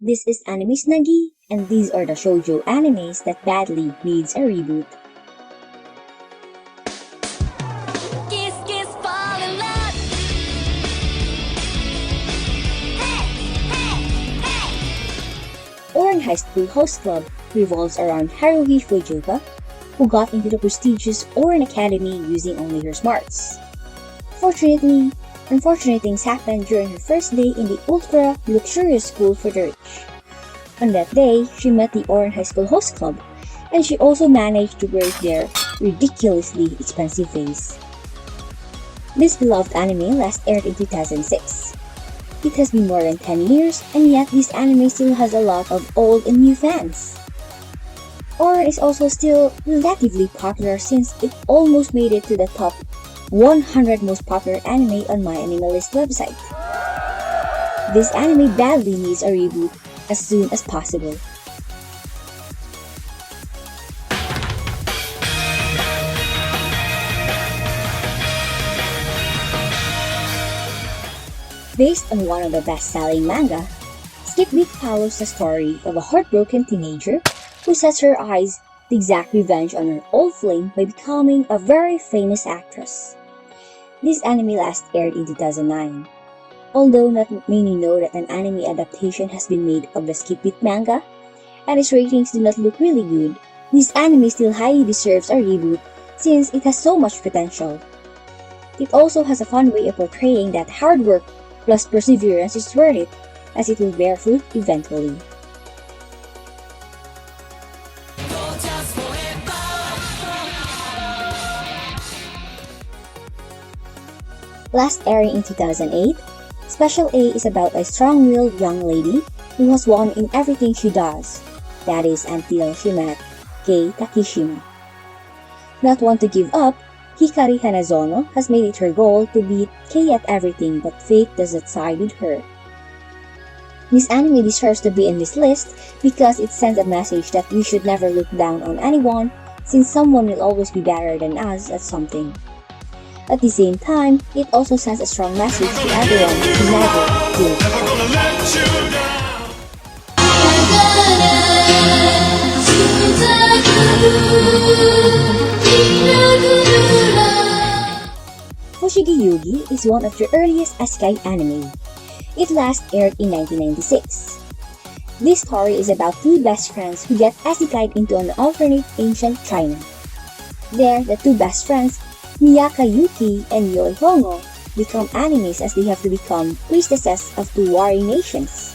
This is Anime Snuggie, and these are the shoujo animes that badly needs a reboot. Kiss, kiss, fall in love. Hey, hey, hey. Oran High School Host Club revolves around Haruhi Fujiwara, who got into the prestigious Oran Academy using only her smarts. Fortunately, unfortunate things happened during her first day in the ultra-luxurious school for the rich. On that day, she met the Oran High School Host Club, and she also managed to break their ridiculously expensive vase. This beloved anime last aired in 2006. It has been more than 10 years, and yet this anime still has a lot of old and new fans. Oran is also still relatively popular since it almost made it to the top 100 most popular anime on my Animalist website. This anime badly needs a reboot as soon as possible. Based on one of the best-selling manga, Skip Beat follows the story of a heartbroken teenager who sets her eyes to exact revenge on her old flame by becoming a very famous actress. This anime last aired in 2009. Although not many know that an anime adaptation has been made of the Skip Beat manga, and its ratings do not look really good, this anime still highly deserves a reboot since it has so much potential. It also has a fun way of portraying that hard work plus perseverance is worth it, as it will bear fruit eventually. Last airing in 2008, Special A is about a strong-willed young lady who has won in everything she does, that is until she met Kei Takishima. Not one to give up, Hikari Hanazono has made it her goal to beat Kei at everything, but fate does not side with her. This anime deserves to be in this list because it sends a message that we should never look down on anyone since someone will always be better than us at something. At the same time, it also sends a strong message to everyone to never give up. Hoshigi Yugi is one of the earliest isekai anime. It last aired in 1996. This story is about two best friends who get isekai'd into an alternate ancient China. There, the two best friends, Miyaka Yuki and Yoi Hongo, become enemies as they have to become priestesses of two warring nations.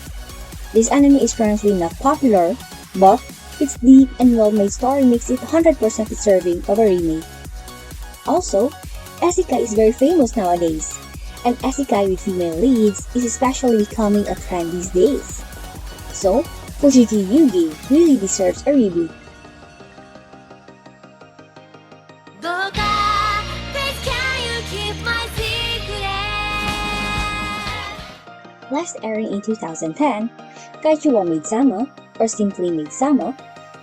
This anime is currently not popular, but its deep and well-made story makes it 100% deserving of a remake. Also, isekai is very famous nowadays, and isekai with female leads is especially becoming a trend these days. So, Hoshigi Yugi really deserves a reboot. Last airing in 2010, Kaiju wa Maid-sama, or simply Maid-sama,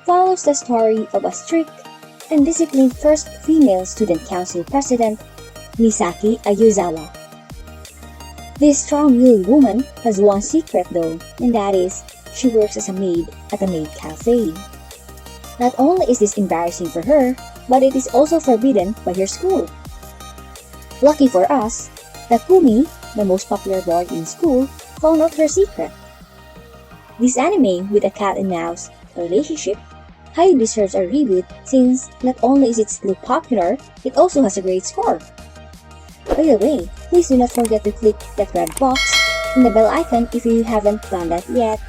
follows the story of a strict and disciplined first female student council president, Misaki Ayuzawa. This strong-willed woman has one secret though, and that is, she works as a maid at a maid cafe. Not only is this embarrassing for her, but it is also forbidden by her school. Lucky for us, Takumi, the most popular boy in school, found out her secret. This anime, with a cat and mouse relationship, highly deserves a reboot since not only is it still popular, it also has a great score. By the way, please do not forget to click that red box and the bell icon if you haven't done that yet.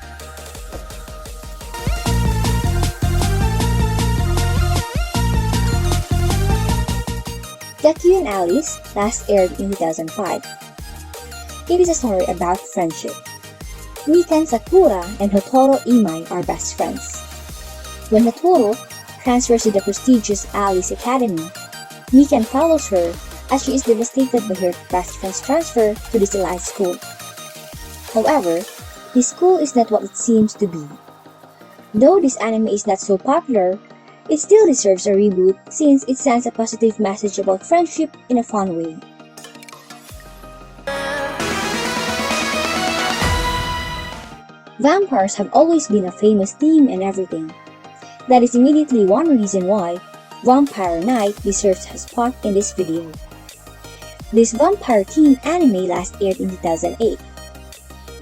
Jackie and Alice last aired in 2005. It is a story about friendship. Mikan Sakura and Hotoro Imai are best friends. When Hotoro transfers to the prestigious Alice Academy, Mikan follows her as she is devastated by her best friend's transfer to this elite school. However, this school is not what it seems to be. Though this anime is not so popular, it still deserves a reboot since it sends a positive message about friendship in a fun way. Vampires have always been a famous theme and everything. That is immediately one reason why Vampire Knight deserves a spot in this video. This vampire theme anime last aired in 2008.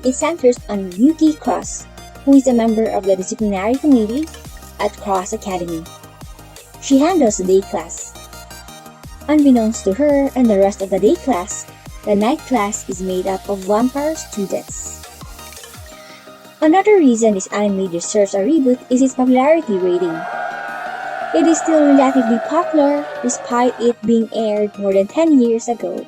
It centers on Yuki Cross, who is a member of the disciplinary committee at Cross Academy. She handles the day class. Unbeknownst to her and the rest of the day class, the night class is made up of vampire students. Another reason this anime deserves a reboot is its popularity rating. It is still relatively popular despite it being aired more than 10 years ago.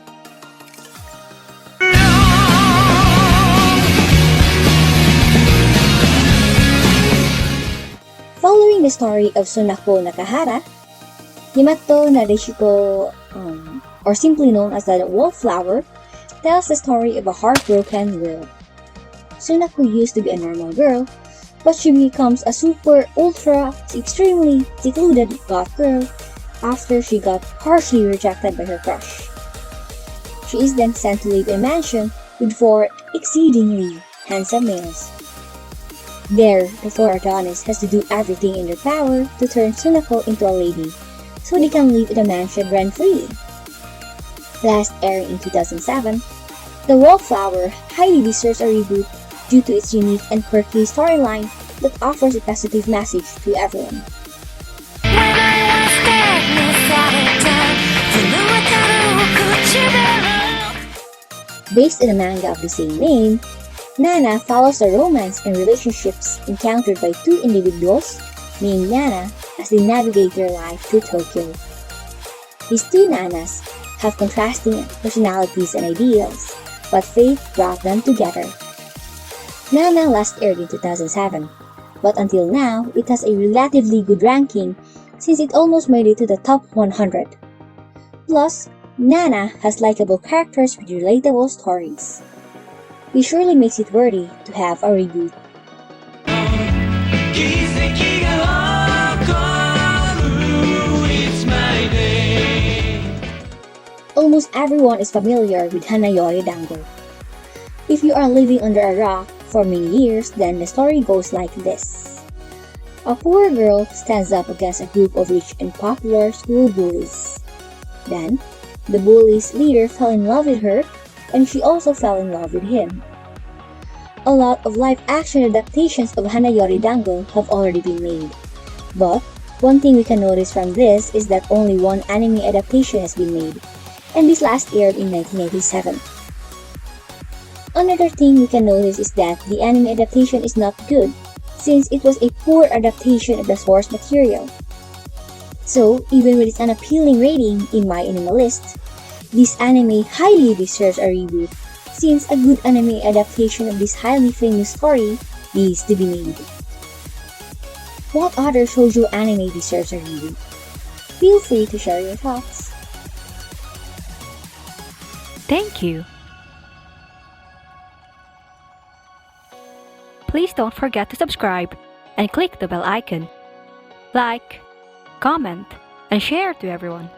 Following the story of Sunako Nakahara, Yamato Nadeshiko, or simply known as the Wallflower, tells the story of a heartbroken girl. Sunako used to be a normal girl, but she becomes a super ultra extremely secluded goth girl after she got harshly rejected by her crush. She is then sent to live in a mansion with 4 exceedingly handsome males. There, the 4 Adonis has to do everything in their power to turn Sunako into a lady, so they can live in the mansion rent-free. Last airing in 2007, The Wallflower highly deserves a reboot due to its unique and quirky storyline that offers a positive message to everyone. Based on the manga of the same name, Nana follows the romance and relationships encountered by 2 individuals named Nana as they navigate their life through Tokyo. These 2 Nanas have contrasting personalities and ideals, but fate brought them together. Nana last aired in 2007, but until now it has a relatively good ranking since it almost made it to the top 100. Plus, Nana has likable characters with relatable stories. It surely makes it worthy to have a reboot. Almost everyone is familiar with Hanayori Dango. If you are living under a rock for many years, then the story goes like this. A poor girl stands up against a group of rich and popular school bullies. Then, the bullies' leader fell in love with her, and she also fell in love with him. A lot of live-action adaptations of Hanayori Dango have already been made. But, one thing we can notice from this is that only one anime adaptation has been made, and this last aired in 1987. Another thing we can notice is that the anime adaptation is not good, since it was a poor adaptation of the source material. So, even with its unappealing rating in my anime list, this anime highly deserves a reboot, since a good anime adaptation of this highly famous story needs to be made. What other shoujo anime deserves a reboot? Feel free to share your thoughts. Thank you. Please don't forget to subscribe and click the bell icon. Like, comment, and share to everyone.